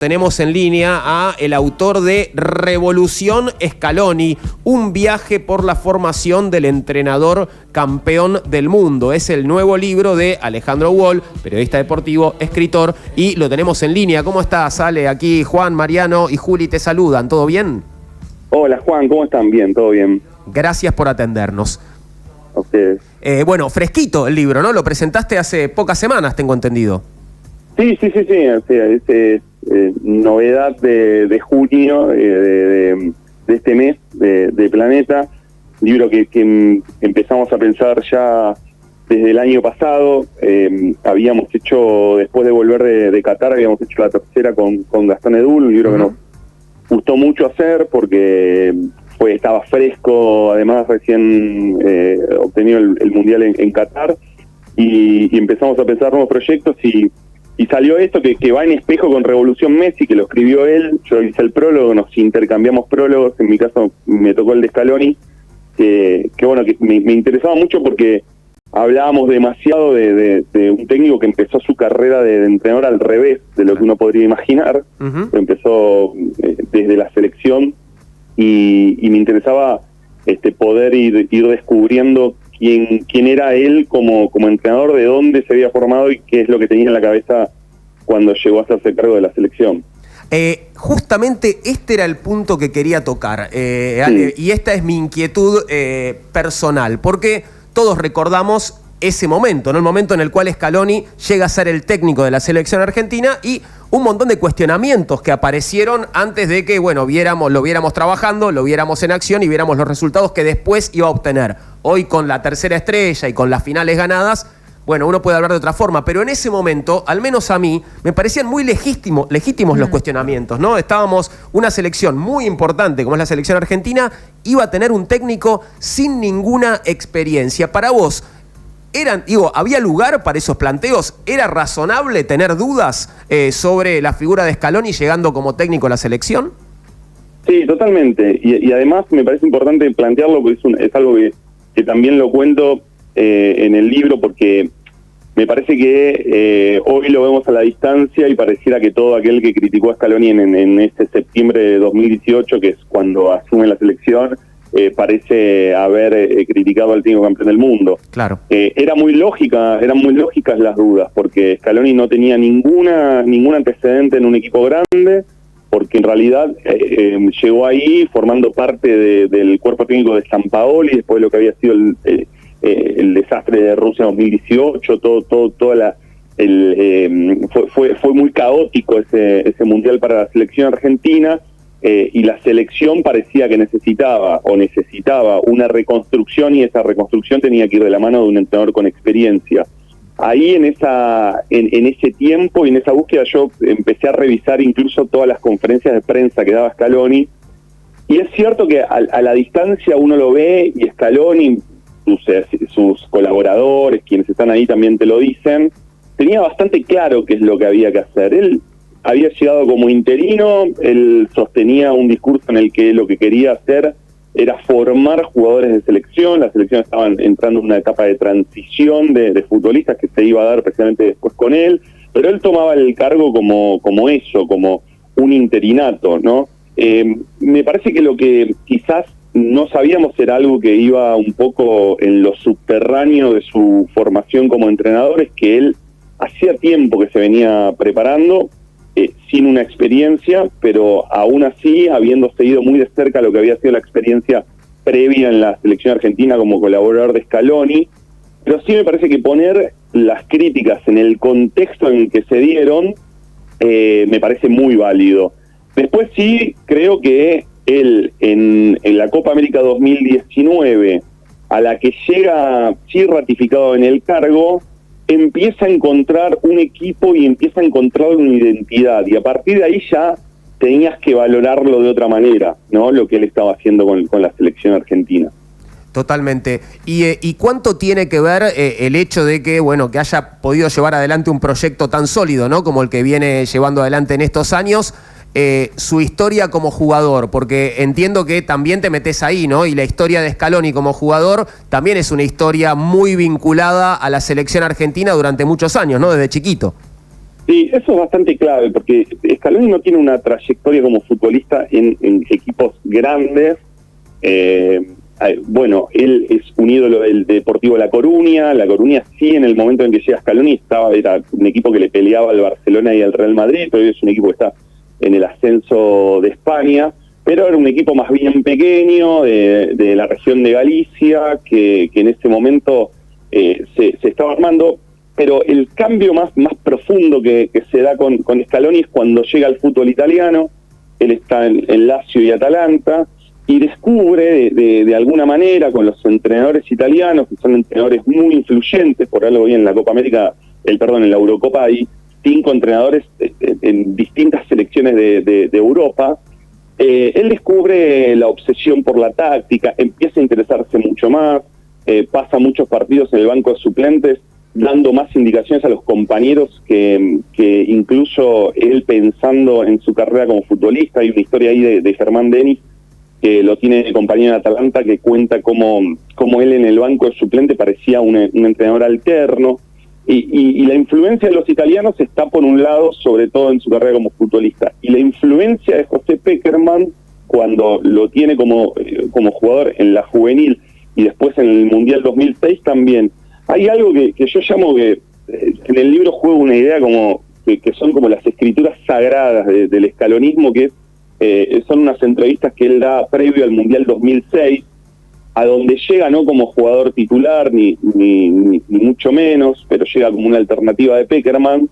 Tenemos en línea a el autor de Revolución Scaloni, un viaje por la formación del entrenador campeón del mundo. Es el nuevo libro de Alejandro Wall, periodista deportivo, escritor, y lo tenemos en línea. ¿Cómo estás, Ale? Aquí Juan, Mariano y Juli te saludan. ¿Todo bien? Hola, Juan, ¿cómo están? Bien, todo bien. Gracias por atendernos. A ustedes. Bueno, fresquito el libro, ¿no? Lo presentaste hace pocas semanas, tengo entendido. Sí. Es novedad de junio de este mes de Planeta. Libro que empezamos a pensar ya desde el año pasado. Habíamos hecho, después de volver de Qatar, habíamos hecho la tercera con Gastón Edul, un libro que nos gustó mucho hacer porque estaba fresco, además recién obtenido el Mundial en Qatar, y empezamos a pensar nuevos proyectos y salió esto que va en espejo con Revolución Messi, que lo escribió él. Yo hice el prólogo, nos intercambiamos prólogos, en mi caso me tocó el de Scaloni, que me interesaba mucho porque hablábamos demasiado de un técnico que empezó su carrera de entrenador al revés de lo que uno podría imaginar. Empezó desde la selección y me interesaba poder ir descubriendo quién era él como entrenador, de dónde se había formado y qué es lo que tenía en la cabeza cuando llegó a hacerse cargo de la selección. Justamente este era el punto que quería tocar, Ale, y esta es mi inquietud personal, porque todos recordamos ese momento, ¿no? El momento en el cual Scaloni llega a ser el técnico de la selección argentina y un montón de cuestionamientos que aparecieron antes de que, lo viéramos trabajando, lo viéramos en acción y viéramos los resultados que después iba a obtener. Hoy, con la tercera estrella y con las finales ganadas, uno puede hablar de otra forma, pero en ese momento, al menos a mí, me parecían muy legítimos los cuestionamientos, ¿no? Estábamos, una selección muy importante como es la selección argentina, iba a tener un técnico sin ninguna experiencia. Para vos, ¿había lugar para esos planteos? ¿Era razonable tener dudas sobre la figura de Scaloni llegando como técnico a la selección? Sí, totalmente. Y además me parece importante plantearlo porque es algo que también lo cuento en el libro, porque me parece que hoy lo vemos a la distancia y pareciera que todo aquel que criticó a Scaloni en este septiembre de 2018, que es cuando asume la selección, parece haber criticado al técnico campeón del mundo. Claro. Eran muy lógicas las dudas, porque Scaloni no tenía ningún antecedente en un equipo grande, porque en realidad llegó ahí formando parte del cuerpo técnico de Sampaoli, después de lo que había sido el desastre de Rusia 2018, fue muy caótico ese mundial para la selección argentina. Y la selección parecía que necesitaba una reconstrucción, y esa reconstrucción tenía que ir de la mano de un entrenador con experiencia. Ahí en ese tiempo y en esa búsqueda yo empecé a revisar incluso todas las conferencias de prensa que daba Scaloni, y es cierto que a la distancia uno lo ve, y Scaloni, sus colaboradores, quienes están ahí también te lo dicen, tenía bastante claro qué es lo que había que hacer. Él había llegado como interino, él sostenía un discurso en el que lo que quería hacer era formar jugadores de selección. La selección estaba entrando en una etapa de transición de futbolistas que se iba a dar precisamente después con él, pero él tomaba el cargo como un interinato, ¿no? Me parece que lo que quizás no sabíamos era algo que iba un poco en lo subterráneo de su formación como entrenador, es que él hacía tiempo que se venía preparando, sin una experiencia, pero aún así habiendo seguido muy de cerca lo que había sido la experiencia previa en la selección argentina como colaborador de Scaloni. Pero sí me parece que poner las críticas en el contexto en el que se dieron me parece muy válido. Después sí creo que él en la Copa América 2019, a la que llega sí ratificado en el cargo, empieza a encontrar un equipo y empieza a encontrar una identidad, y a partir de ahí ya tenías que valorarlo de otra manera, ¿no? Lo que él estaba haciendo con la selección argentina. Totalmente. ¿Y cuánto tiene que ver el hecho de que haya podido llevar adelante un proyecto tan sólido, ¿no? Como el que viene llevando adelante en estos años, su historia como jugador? Porque entiendo que también te metes ahí, ¿no? Y la historia de Scaloni como jugador también es una historia muy vinculada a la selección argentina durante muchos años, ¿no? Desde chiquito. Sí, eso es bastante clave, porque Scaloni no tiene una trayectoria como futbolista en equipos grandes. Bueno, él es un ídolo del Deportivo La Coruña. La Coruña sí, en el momento en que llega Scaloni, era un equipo que le peleaba al Barcelona y al Real Madrid, pero hoy es un equipo que está en el ascenso de España, pero era un equipo más bien pequeño, de la región de Galicia, que en ese momento se estaba armando. Pero el cambio más profundo que se da con Scaloni es cuando llega al fútbol italiano. Él está en Lazio y Atalanta, y descubre de alguna manera con los entrenadores italianos, que son entrenadores muy influyentes. Por algo hoy en la Copa América, en la Eurocopa hay 5 entrenadores en distintas selecciones de Europa. Él descubre la obsesión por la táctica, empieza a interesarse mucho más, pasa muchos partidos en el banco de suplentes, dando más indicaciones a los compañeros que incluso él, pensando en su carrera como futbolista. Hay una historia ahí de Germán Denis, que lo tiene de compañero en Atalanta, que cuenta cómo él en el banco de suplente parecía un entrenador alterno. Y la influencia de los italianos está, por un lado, sobre todo en su carrera como futbolista. Y la influencia de José Pekerman, cuando lo tiene como jugador en la juvenil y después en el Mundial 2006 también. Hay algo que yo llamo que en el libro juego una idea como que son como las escrituras sagradas del scalonismo, que son unas entrevistas que él da previo al Mundial 2006, a donde llega no como jugador titular, ni mucho menos, pero llega como una alternativa de Pekerman,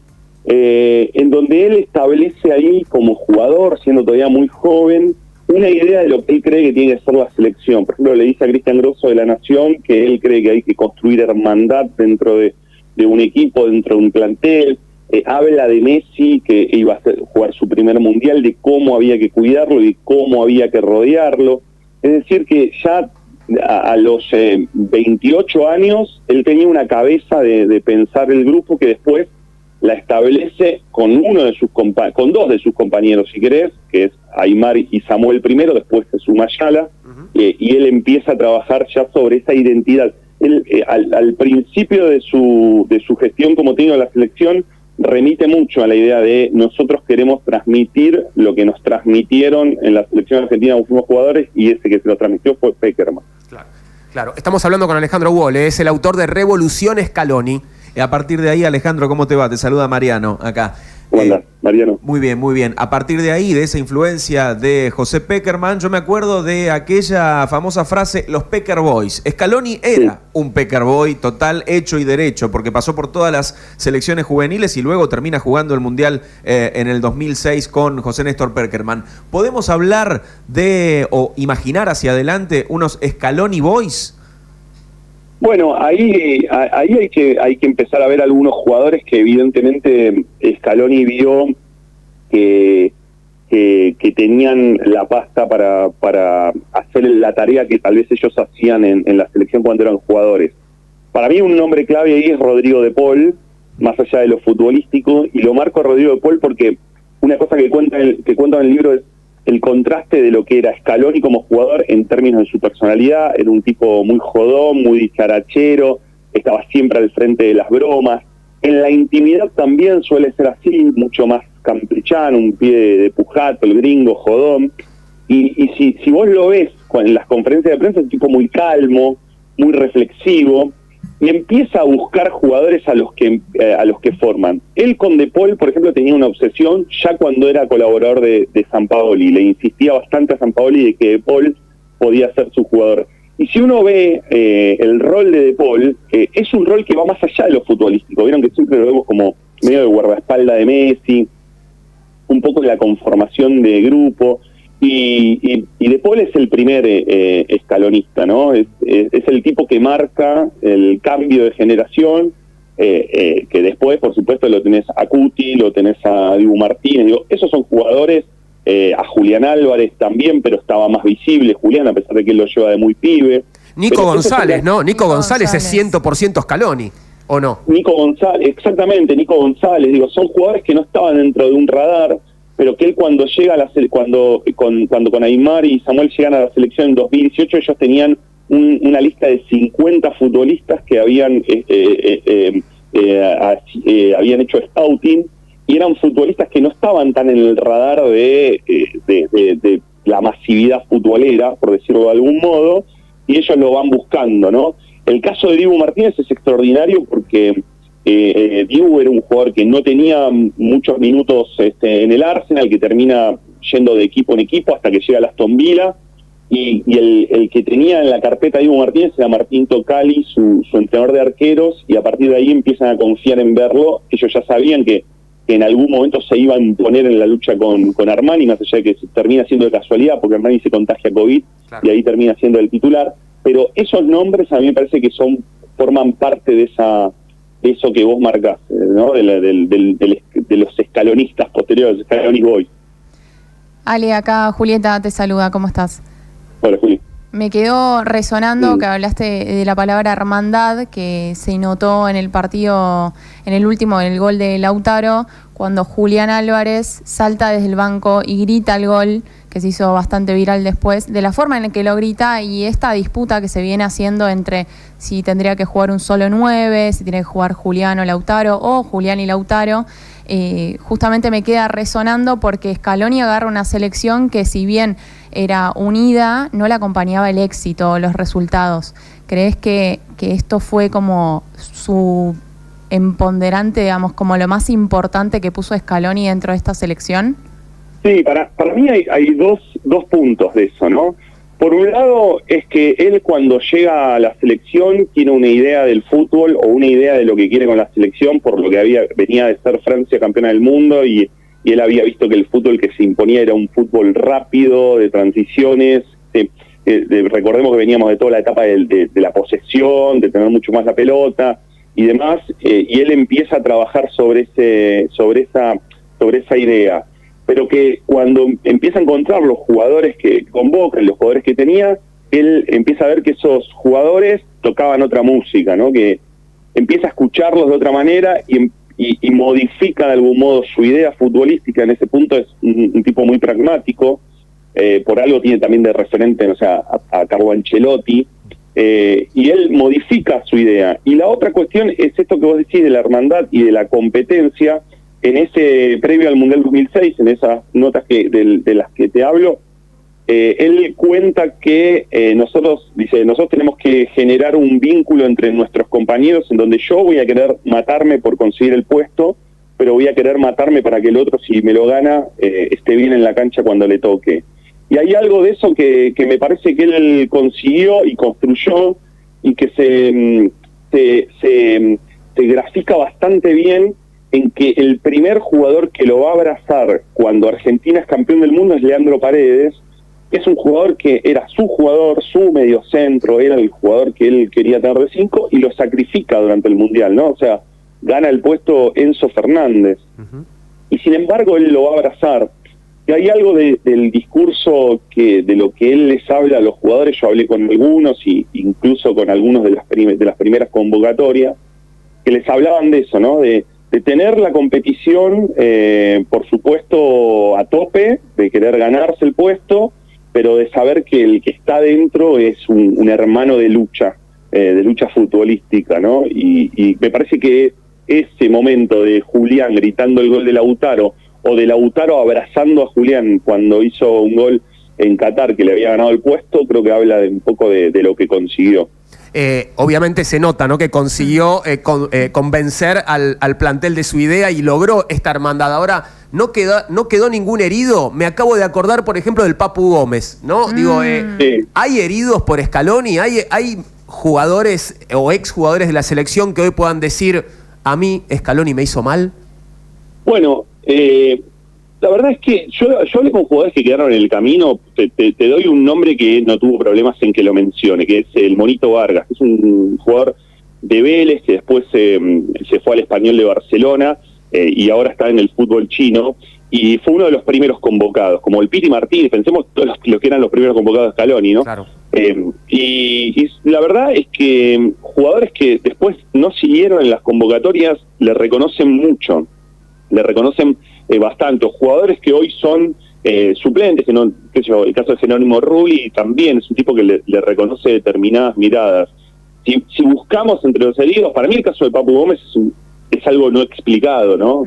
en donde él establece ahí como jugador, siendo todavía muy joven, una idea de lo que él cree que tiene que ser la selección. Por ejemplo, le dice a Cristian Grosso de La Nación que él cree que hay que construir hermandad dentro de un equipo, dentro de un plantel. Habla de Messi, que iba a jugar su primer mundial, de cómo había que cuidarlo y cómo había que rodearlo. Es decir, que ya a los 28 años él tenía una cabeza de pensar el grupo, que después la establece con con 2 de sus compañeros, si querés, que es Aimar y Samuel primero, después se suma Yala, y él empieza a trabajar ya sobre esa identidad. Él, al principio de su gestión como técnico de la selección, remite mucho a la idea de nosotros queremos transmitir lo que nos transmitieron en la selección argentina como fuimos jugadores, y ese que se lo transmitió fue Pekerman. Claro. Estamos hablando con Alejandro Wolle, es el autor de Revolución Scaloni. A partir de ahí, Alejandro, ¿cómo te va? Te saluda Mariano acá. ¿Cómo andás, Mariano? Muy bien, muy bien. A partir de ahí, de esa influencia de José Pekerman, yo me acuerdo de aquella famosa frase, los Peker Boys. Scaloni era un Peker Boy total, hecho y derecho, porque pasó por todas las selecciones juveniles y luego termina jugando el Mundial en el 2006 con José Néstor Pekerman. ¿Podemos hablar o imaginar hacia adelante unos Scaloni Boys? Bueno, ahí hay que empezar a ver algunos jugadores que evidentemente Scaloni vio que tenían la pasta para hacer la tarea que tal vez ellos hacían en la selección cuando eran jugadores. Para mí un nombre clave ahí es Rodrigo de Paul, más allá de lo futbolístico, y lo marco a Rodrigo de Paul porque una cosa que cuenta en el libro es el contraste de lo que era Scaloni como jugador en términos de su personalidad. Era un tipo muy jodón, muy dicharachero, estaba siempre al frente de las bromas. En la intimidad también suele ser así, mucho más campechano, un pie de pujato, el gringo, jodón. Y si vos lo ves en las conferencias de prensa, es un tipo muy calmo, muy reflexivo, y empieza a buscar jugadores a los que forman. Él con De Paul, por ejemplo, tenía una obsesión ya cuando era colaborador de Sampaoli. Le insistía bastante a Sampaoli de que De Paul podía ser su jugador. Y si uno ve el rol de Paul, es un rol que va más allá de lo futbolístico. Vieron que siempre lo vemos como medio de guardaespaldas de Messi, un poco de la conformación de grupo. Y De Paul es el primer escalonista, ¿no? Es el tipo que marca el cambio de generación, que después, por supuesto, lo tenés a Cuti, lo tenés a Dibu Martínez. Digo, esos son jugadores, a Julián Álvarez también, pero estaba más visible Julián, a pesar de que él lo lleva de muy pibe. Nico González, ¿no? Nico González es 100% Scaloni, ¿o no? Nico González, exactamente, Nico González. Digo, son jugadores que no estaban dentro de un radar, pero que él cuando llega cuando con Aimar y Samuel llegan a la selección en 2018, ellos tenían una lista de 50 futbolistas que habían hecho scouting, y eran futbolistas que no estaban tan en el radar de la masividad futbolera, por decirlo de algún modo, y ellos lo van buscando, ¿no? El caso de Dibu Martínez es extraordinario porque Dibu era un jugador que no tenía muchos minutos en el Arsenal, que termina yendo de equipo en equipo hasta que llega a Aston Villa, y el que tenía en la carpeta Dibu Martínez era Martín Tocali, su entrenador de arqueros, y a partir de ahí empiezan a confiar en verlo. Ellos ya sabían que en algún momento se iba a imponer en la lucha con Armani, más allá de que se termina siendo de casualidad, porque Armani se contagia COVID, claro, y ahí termina siendo el titular. Pero esos nombres a mí me parece que forman parte de eso que vos marcás, ¿no? De los escalonistas posteriores, Scaloni Boys. Ale, acá Julieta te saluda, ¿cómo estás? Hola, Juli. Me quedó resonando que hablaste de la palabra hermandad, que se notó en el partido, en el gol de Lautaro, cuando Julián Álvarez salta desde el banco y grita el gol, que se hizo bastante viral después, de la forma en la que lo grita, y esta disputa que se viene haciendo entre si tendría que jugar un solo 9, si tiene que jugar Julián o Lautaro, o Julián y Lautaro, justamente me queda resonando porque Scaloni agarra una selección que, si bien era unida, no la acompañaba el éxito, los resultados. ¿Crees que esto fue como su empoderante, digamos, como lo más importante que puso Scaloni dentro de esta selección? Sí, para mí hay dos puntos de eso, ¿no? Por un lado es que él, cuando llega a la selección, tiene una idea del fútbol o una idea de lo que quiere con la selección, por lo que venía de ser Francia campeona del mundo, y él había visto que el fútbol que se imponía era un fútbol rápido, de transiciones. Recordemos que veníamos de toda la etapa de la posesión, de tener mucho más la pelota y demás, y él empieza a trabajar sobre esa idea. Pero que cuando empieza a encontrar los jugadores que convoca, los jugadores que tenía, él empieza a ver que esos jugadores tocaban otra música, ¿no? Que empieza a escucharlos de otra manera y modifica de algún modo su idea futbolística. En ese punto es un tipo muy pragmático, por algo tiene también de referente, o sea, a Carlo Ancelotti, y él modifica su idea. Y la otra cuestión es esto que vos decís de la hermandad y de la competencia. En ese previo al Mundial 2006, en esas notas de las que te hablo, él cuenta que nosotros tenemos que generar un vínculo entre nuestros compañeros en donde yo voy a querer matarme por conseguir el puesto, pero voy a querer matarme para que el otro, si me lo gana, esté bien en la cancha cuando le toque. Y hay algo de eso que me parece que él consiguió y construyó, y que se grafica bastante bien en que el primer jugador que lo va a abrazar cuando Argentina es campeón del mundo es Leandro Paredes. Es un jugador que era su jugador, su mediocentro, era el jugador que él quería tener de 5, y lo sacrifica durante el Mundial, ¿no? O sea, gana el puesto Enzo Fernández. Uh-huh. Y sin embargo él lo va a abrazar. Y hay algo del discurso de lo que él les habla a los jugadores. Yo hablé con algunos, y incluso con algunos de las primeras convocatorias, que les hablaban de eso, ¿no? De tener la competición, por supuesto, a tope, de querer ganarse el puesto, pero de saber que el que está dentro es un hermano de lucha futbolística, ¿no? Y me parece que ese momento de Julián gritando el gol de Lautaro, o de Lautaro abrazando a Julián cuando hizo un gol en Qatar que le había ganado el puesto, creo que habla un poco de lo que consiguió. Obviamente se nota, ¿no?, que consiguió convencer al plantel de su idea y logró esta hermandad. Ahora, no quedó ningún herido. Me acabo de acordar, por ejemplo, del Papu Gómez, ¿no? Digo, sí. ¿Hay heridos por Scaloni? ¿Hay jugadores o exjugadores de la selección que hoy puedan decir, a mí Scaloni me hizo mal? Bueno, la verdad es que yo hablé con jugadores que quedaron en el camino. Te doy un nombre que no tuvo problemas en que lo mencione, que es el Monito Vargas, que es un jugador de Vélez, que después se fue al Español de Barcelona, y ahora está en el fútbol chino, y fue uno de los primeros convocados, como el Piti Martínez. Pensemos todos los que eran los primeros convocados de Scaloni, ¿no? Claro. Y la verdad es que jugadores que después no siguieron en las convocatorias le reconocen mucho, le reconocen bastante. Jugadores que hoy son suplentes, que no, qué sé yo, el caso de Jerónimo Rulli también es un tipo que le reconoce determinadas miradas. Si buscamos entre los heridos, para mí el caso de Papu Gómez es algo no explicado, ¿no?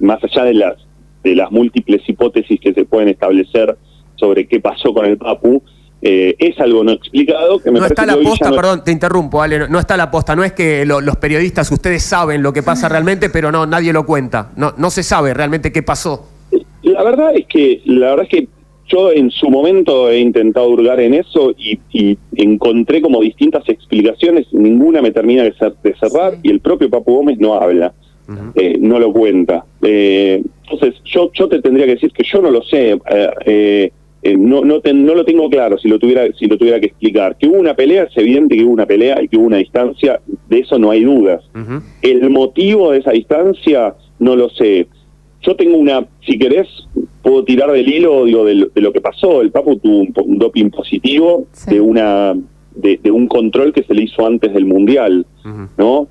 Más allá de las múltiples hipótesis que se pueden establecer sobre qué pasó con el Papu, es algo no explicado que me no parece está la que hoy posta, ya no... perdón, te interrumpo, Ale, no está la posta, no es que los periodistas, ustedes saben lo que pasa realmente, pero no, nadie lo cuenta, no se sabe realmente qué pasó. La verdad es que yo en su momento he intentado hurgar en eso y encontré como distintas explicaciones, ninguna me termina de cerrar, y el propio Papu Gómez no habla, no lo cuenta. Entonces yo te tendría que decir que yo no lo sé, no lo tengo claro si lo tuviera que explicar. Que hubo una pelea, es evidente que hubo una pelea y que hubo una distancia, de eso no hay dudas. El motivo de esa distancia no lo sé. Yo tengo si querés, puedo tirar del hilo, digo, de lo que pasó. El Papu tuvo un doping positivo de un control que se le hizo antes del Mundial, ¿no?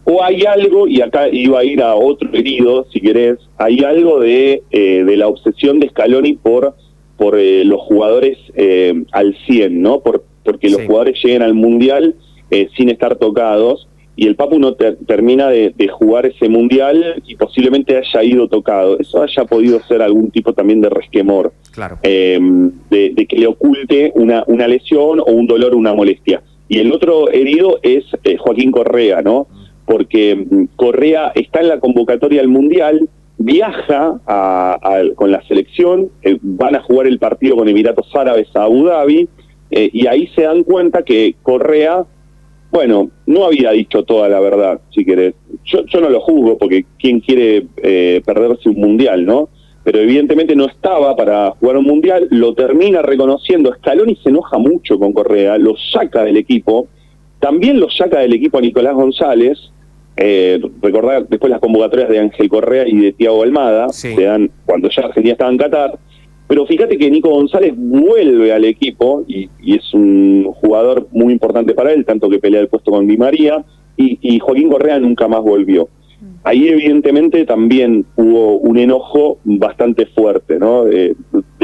O hay algo, y acá iba a ir a otro herido, si querés, hay algo de la obsesión de Scaloni por los jugadores al 100, ¿no? Porque los jugadores lleguen al Mundial sin estar tocados, y el Papu no termina de jugar ese Mundial y posiblemente haya ido tocado. Eso haya podido ser algún tipo también de resquemor, claro. De que le oculte una lesión o un dolor o una molestia. Y el otro herido es Joaquín Correa, ¿no? Porque Correa está en la convocatoria al Mundial, viaja con la selección, van a jugar el partido con Emiratos Árabes a Abu Dhabi, y ahí se dan cuenta que Correa, bueno, no había dicho toda la verdad, si querés. Yo no lo juzgo, porque ¿quién quiere perderse un Mundial, no? Pero evidentemente no estaba para jugar un Mundial, lo termina reconociendo. Scaloni se enoja mucho con Correa, lo saca del equipo, también lo saca del equipo a Nicolás González. Recordar después las convocatorias de Ángel Correa y de Thiago Almada, se dan cuando ya Argentina estaba en Qatar. Pero fíjate que Nico González vuelve al equipo y es un jugador muy importante para él, tanto que pelea el puesto con Di María, y Joaquín Correa nunca más volvió. Ahí evidentemente también hubo un enojo bastante fuerte, ¿no? De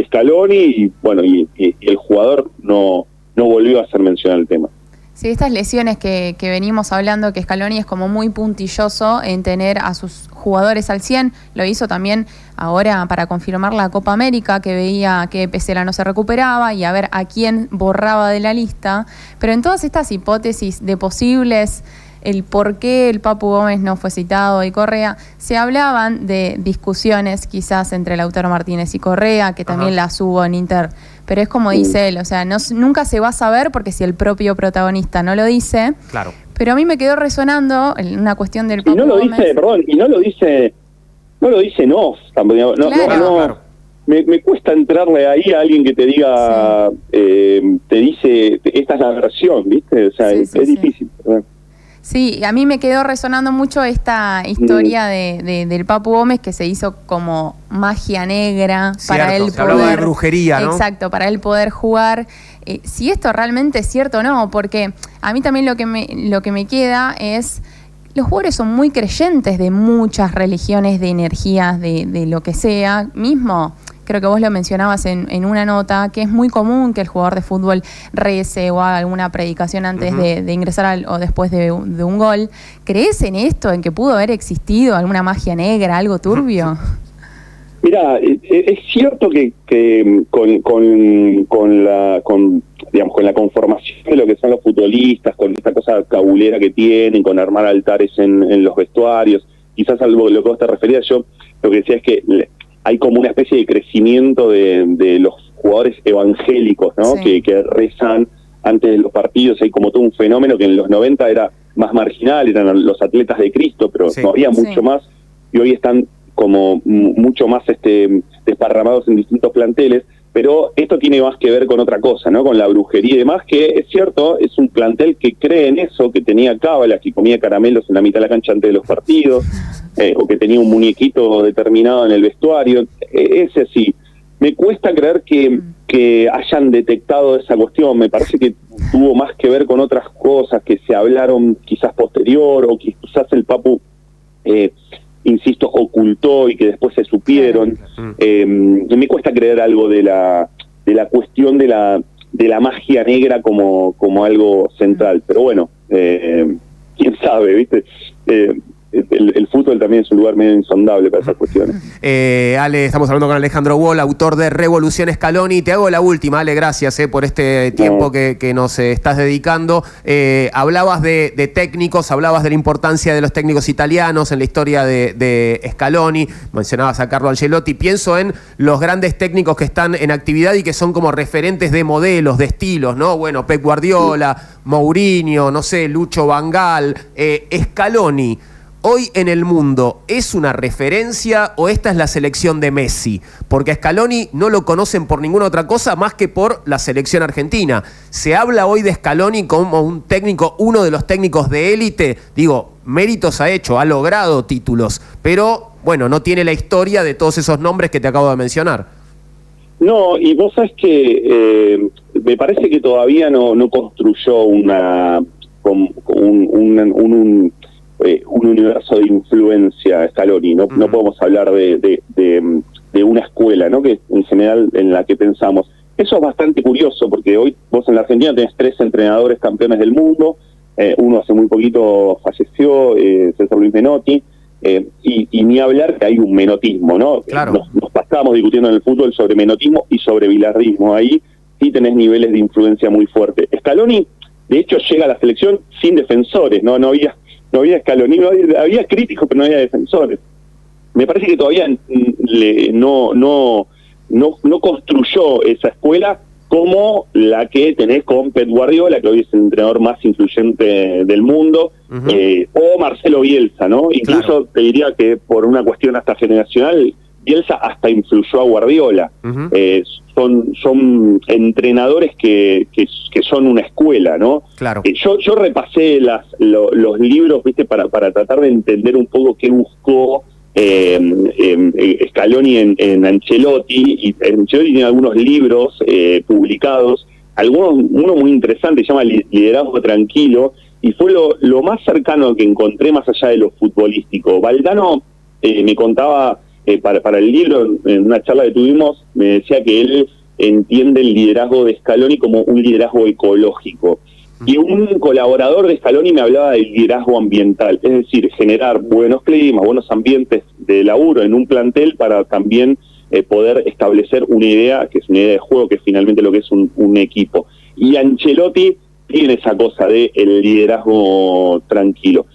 Scaloni, y bueno, y el jugador no volvió a hacer mención al tema. Sí, estas lesiones que venimos hablando, que Scaloni es como muy puntilloso en tener a sus jugadores al 100, lo hizo también ahora para confirmar la Copa América, que veía que Pesela no se recuperaba y a ver a quién borraba de la lista, pero en todas estas hipótesis de posibles, el por qué el Papu Gómez no fue citado y Correa, se hablaban de discusiones quizás entre Lautaro Martínez y Correa, que también las hubo en Inter. Pero es como dice él, o sea, nunca se va a saber porque si el propio protagonista no lo dice. Claro. Pero a mí me quedó resonando en una cuestión del Papu Gómez. Y no lo dice en off. Claro. Me cuesta entrarle ahí a alguien que te diga, te dice, esta es la versión, ¿viste? O sea, es difícil. Sí, a mí me quedó resonando mucho esta historia del Papu Gómez, que se hizo como magia negra para él poder... hablaba de brujería, ¿no? Exacto, para él poder jugar. Si esto realmente es cierto o no, porque a mí también lo que me queda es... Los jugadores son muy creyentes de muchas religiones, de energías, de lo que sea. Mismo, creo que vos lo mencionabas en una nota, que es muy común que el jugador de fútbol rece o haga alguna predicación antes de ingresar o después de un gol. ¿Crees en esto, en que pudo haber existido alguna magia negra, algo turbio? Mira, es cierto que con la conformación de lo que son los futbolistas, con esta cosa cabulera que tienen, con armar altares en los vestuarios, quizás algo lo que vos te referías, yo lo que decía es que hay como una especie de crecimiento de los jugadores evangélicos, ¿no? Sí. Que rezan antes de los partidos. Hay como todo un fenómeno que en los 90 era más marginal, eran los atletas de Cristo, pero no había mucho más, y hoy están como mucho más desparramados en distintos planteles. Pero esto tiene más que ver con otra cosa, ¿no? Con la brujería y demás, que es cierto, es un plantel que cree en eso, que tenía cábalas, que comía caramelos en la mitad de la cancha antes de los partidos, o que tenía un muñequito determinado en el vestuario. Ese sí. Me cuesta creer que hayan detectado esa cuestión. Me parece que tuvo más que ver con otras cosas que se hablaron quizás posterior, o quizás el Papu... insisto, ocultó y que después se supieron. Me cuesta creer algo de la cuestión de la magia negra como algo central, pero bueno, quién sabe, ¿viste? el fútbol también es un lugar medio insondable para esas cuestiones. Ale, estamos hablando con Alejandro Wall, autor de Revolución Scaloni. Te hago la última, Ale, gracias por este tiempo que nos estás dedicando. Hablabas de técnicos, hablabas de la importancia de los técnicos italianos en la historia de Scaloni, mencionabas a Carlo Ancelotti. Pienso en los grandes técnicos que están en actividad y que son como referentes de modelos, de estilos, ¿no? Bueno, Pep Guardiola, Mourinho, no sé, Lucho Van Gaal, Scaloni. Hoy en el mundo, ¿es una referencia o esta es la selección de Messi? Porque a Scaloni no lo conocen por ninguna otra cosa más que por la selección argentina. ¿Se habla hoy de Scaloni como un técnico, uno de los técnicos de élite? Digo, méritos ha hecho, ha logrado títulos, pero bueno, no tiene la historia de todos esos nombres que te acabo de mencionar. No, y vos sabés que me parece que todavía no construyó un universo de influencia Scaloni, no podemos hablar de una escuela, ¿no? Que en general en la que pensamos. Eso es bastante curioso, porque hoy vos en la Argentina tenés 3 entrenadores campeones del mundo, uno hace muy poquito falleció, César Luis Menotti, y ni hablar que hay un menotismo, ¿no? Claro. Nos pasamos discutiendo en el fútbol sobre menotismo y sobre bilardismo, ahí sí tenés niveles de influencia muy fuertes. Scaloni, de hecho, llega a la selección sin defensores, no había Scaloni, había críticos, pero no había defensores. Me parece que todavía no construyó esa escuela como la que tenés con Pep Guardiola, que hoy es el entrenador más influyente del mundo, o Marcelo Bielsa, ¿no? Incluso claro, te diría que por una cuestión hasta generacional, Bielsa hasta influyó a Guardiola. Son entrenadores que son una escuela, ¿no? Claro. Yo repasé los libros, ¿viste? Para tratar de entender un poco qué buscó Scaloni en Ancelotti, y Ancelotti tiene algunos libros publicados, uno muy interesante, se llama Liderazgo Tranquilo, y fue lo más cercano que encontré más allá de lo futbolístico. Valdano me contaba, para el libro, en una charla que tuvimos, me decía que él entiende el liderazgo de Scaloni como un liderazgo ecológico. Y un colaborador de Scaloni me hablaba del liderazgo ambiental, es decir, generar buenos climas, buenos ambientes de laburo en un plantel para también poder establecer una idea, que es una idea de juego, que es finalmente lo que es un equipo. Y Ancelotti tiene esa cosa de el liderazgo tranquilo.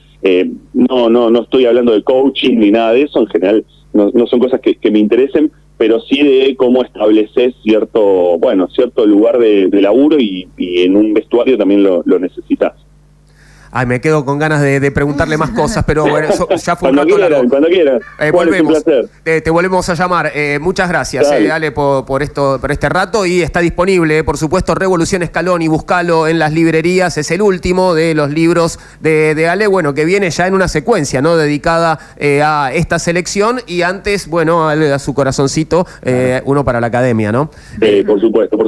No estoy hablando de coaching ni nada de eso, en general no son cosas que me interesen, pero sí de cómo establecer cierto lugar de laburo, y en un vestuario también lo necesitas. Ay, me quedo con ganas de preguntarle más cosas, pero bueno, eso ya fue cuando un rato largo. Cuando quieran. Volvemos. Te volvemos a llamar. Muchas gracias, Ale, por este rato. Y está disponible, por supuesto, Revolución Scaloni. Búscalo en las librerías. Es el último de los libros de Ale, bueno, que viene ya en una secuencia, ¿no? Dedicada a esta selección. Y antes, bueno, a su corazoncito, uno para la academia, ¿no? Por supuesto.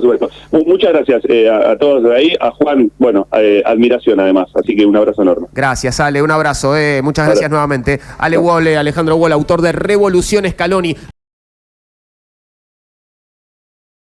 Muchas gracias a todos de ahí. A Juan, bueno, admiración además. Así que un abrazo enorme. Gracias, Ale, un abrazo. Muchas gracias nuevamente. Ale Wall, Alejandro Wall, autor de Revolución Scaloni.